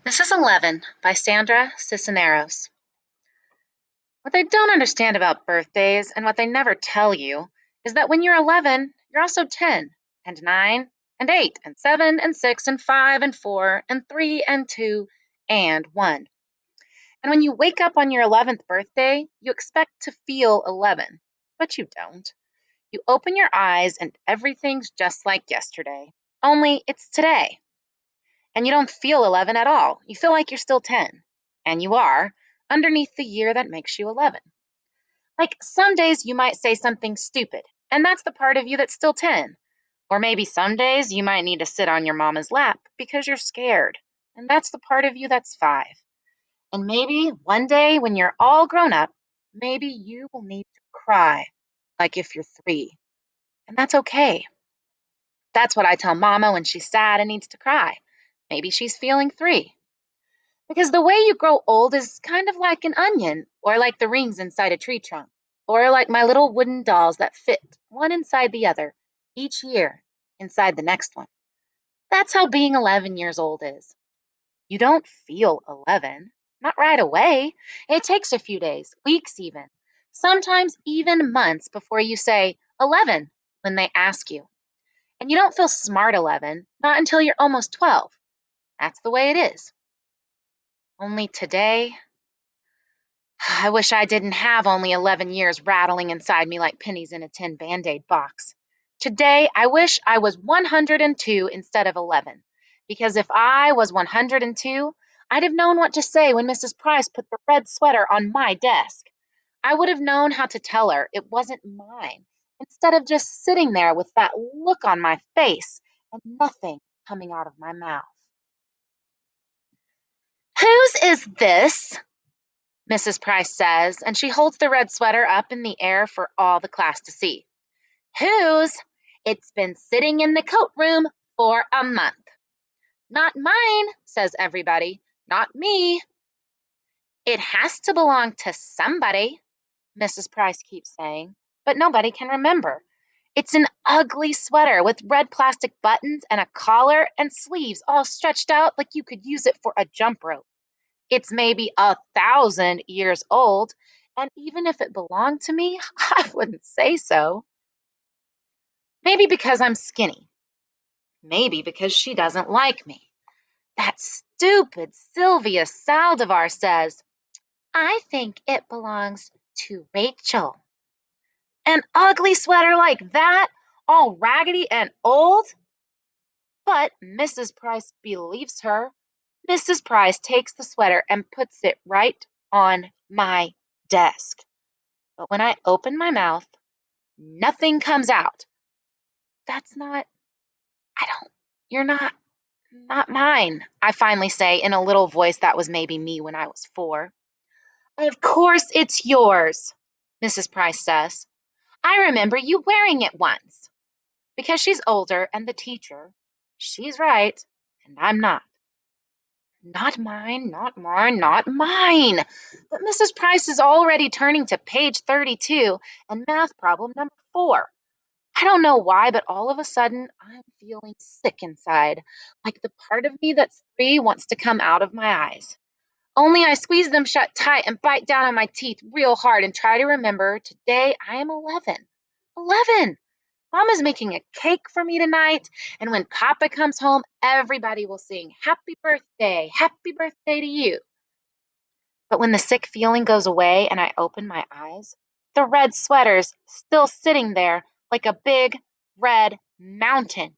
This is 11 by Sandra Cisneros. What they don't understand about birthdays and what they never tell you is that when you're 11, you're also 10 and 9 and 8 and 7 and 6 and 5 and 4 and 3 and 2 and 1. And when you wake up on your 11th birthday, you expect to feel 11, but you don't. You open your eyes and everything's just like yesterday, only it's today. And you don't feel 11 at all. You feel like you're still 10. And you are, underneath the year that makes you 11. Like some days you might say something stupid, and that's the part of you that's still 10. Or maybe some days you might need to sit on your mama's lap because you're scared, and that's the part of you that's 5. And maybe one day when you're all grown up, maybe you will need to cry, like if you're 3. And that's okay. That's what I tell mama when she's sad and needs to cry. Maybe she's feeling 3. Because the way you grow old is kind of like an onion, or like the rings inside a tree trunk, or like my little wooden dolls that fit one inside the other each year inside the next one. That's how being 11 years old is. You don't feel 11, not right away. It takes a few days, weeks even, sometimes even months before you say 11 when they ask you. And you don't feel smart 11, not until you're almost 12. That's the way it is. Only today, I wish I didn't have only 11 years rattling inside me like pennies in a tin Band Aid box. Today, I wish I was 102 instead of 11, because if I was 102, I'd have known what to say when Mrs. Price put the red sweater on my desk. I would have known how to tell her it wasn't mine, instead of just sitting there with that look on my face and nothing coming out of my mouth. Whose is this? Mrs. Price says, and she holds the red sweater up in the air for all the class to see. Whose? It's been sitting in the coat room for a month. Not mine, says everybody. Not me. It has to belong to somebody, Mrs. Price keeps saying, but nobody can remember. It's an ugly sweater with red plastic buttons and a collar and sleeves all stretched out like you could use it for a jump rope. It's maybe 1,000 years old, and even if it belonged to me, I wouldn't say so. Maybe because I'm skinny. Maybe because she doesn't like me. That stupid Sylvia Saldivar says, I think it belongs to Rachel. An ugly sweater like that, all raggedy and old? But Mrs. Price believes her. Mrs. Price takes the sweater and puts it right on my desk. But when I open my mouth, nothing comes out. That's not, I don't, you're not mine, I finally say in a little voice that was maybe me when I was 4. Of course it's yours, Mrs. Price says. I remember you wearing it once. Because she's older and the teacher, she's right, and I'm not. Not mine, not mine, not mine. But Mrs. Price is already turning to page 32 and math problem number 4. I don't know why, but all of a sudden I'm feeling sick inside, like the part of me that's 3 wants to come out of my eyes. Only I squeeze them shut tight and bite down on my teeth real hard and try to remember today I am 11. 11! Mama's making a cake for me tonight, and when Papa comes home, everybody will sing happy birthday to you. But when the sick feeling goes away and I open my eyes, the red sweater's still sitting there like a big red mountain.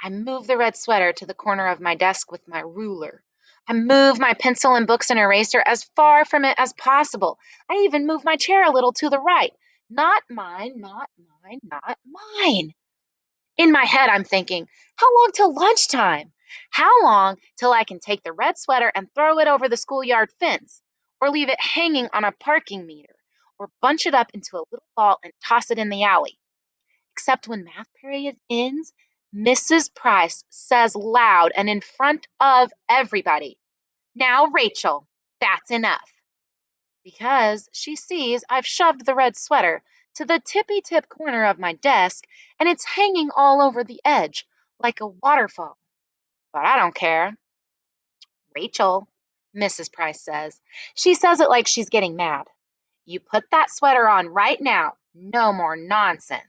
I move the red sweater to the corner of my desk with my ruler. I move my pencil and books and eraser as far from it as possible. I even move my chair a little to the right. Not mine, not mine, not mine. In my head, I'm thinking, how long till lunchtime? How long till I can take the red sweater and throw it over the schoolyard fence? Or leave it hanging on a parking meter? Or bunch it up into a little ball and toss it in the alley? Except when math period ends, Mrs. Price says loud and in front of everybody, now, Rachel, that's enough. Because she sees I've shoved the red sweater to the tippy tip corner of my desk and it's hanging all over the edge like a waterfall. But I don't care. Rachel, Mrs. Price says. She says it like she's getting mad. You put that sweater on right now. No more nonsense.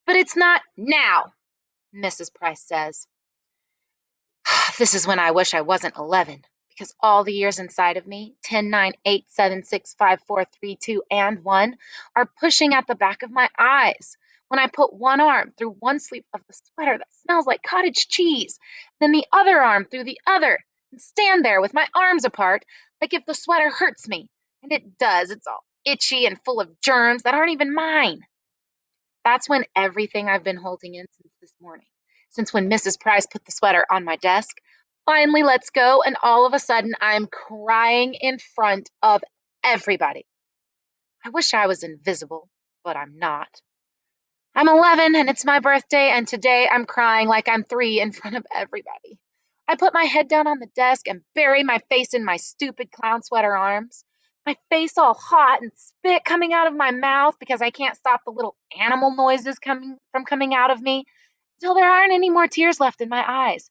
But it's not now, Mrs. Price says. This is when I wish I wasn't 11, because all the years inside of me, 10, 9, 8, 7, 6, 5, 4, 3, 2, and 1, are pushing at the back of my eyes. When I put one arm through one sleeve of the sweater that smells like cottage cheese, then the other arm through the other, and stand there with my arms apart, like if the sweater hurts me. And it does. It's all itchy and full of germs that aren't even mine. That's when everything I've been holding in since this morning, since when Mrs. Price put the sweater on my desk, finally lets go, and all of a sudden I'm crying in front of everybody. I wish I was invisible, but I'm not. I'm 11 and it's my birthday, and today I'm crying like I'm 3 in front of everybody. I put my head down on the desk and bury my face in my stupid clown sweater arms, my face all hot and spit coming out of my mouth because I can't stop the little animal noises coming out of me until there aren't any more tears left in my eyes.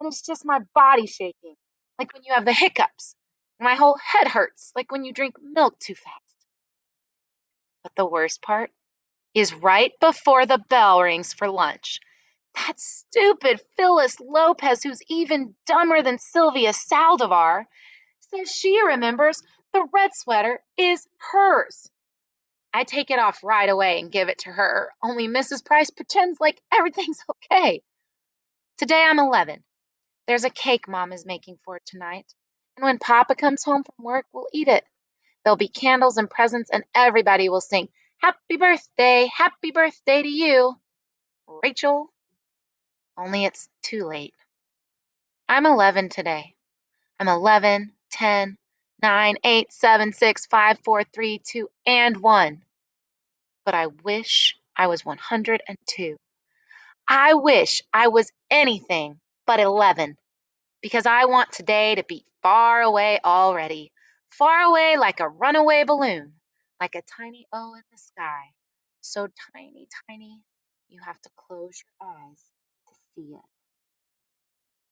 And it's just my body shaking, like when you have the hiccups. And my whole head hurts, like when you drink milk too fast. But the worst part is right before the bell rings for lunch. That stupid Phyllis Lopez, who's even dumber than Sylvia Saldivar, says she remembers the red sweater is hers. I take it off right away and give it to her, only Mrs. Price pretends like everything's okay. Today I'm 11. There's a cake Mom is making for tonight, and when Papa comes home from work, we'll eat it. There'll be candles and presents, and everybody will sing, Happy birthday to you, Rachel. Only it's too late. I'm 11 today. I'm 11, 10, 9, 8, 7, 6, 5, 4, 3, 2, and 1. But I wish I was 102. I wish I was anything but 11, because I want today to be far away already, far away like a runaway balloon, like a tiny O in the sky, so tiny, tiny, you have to close your eyes to see it.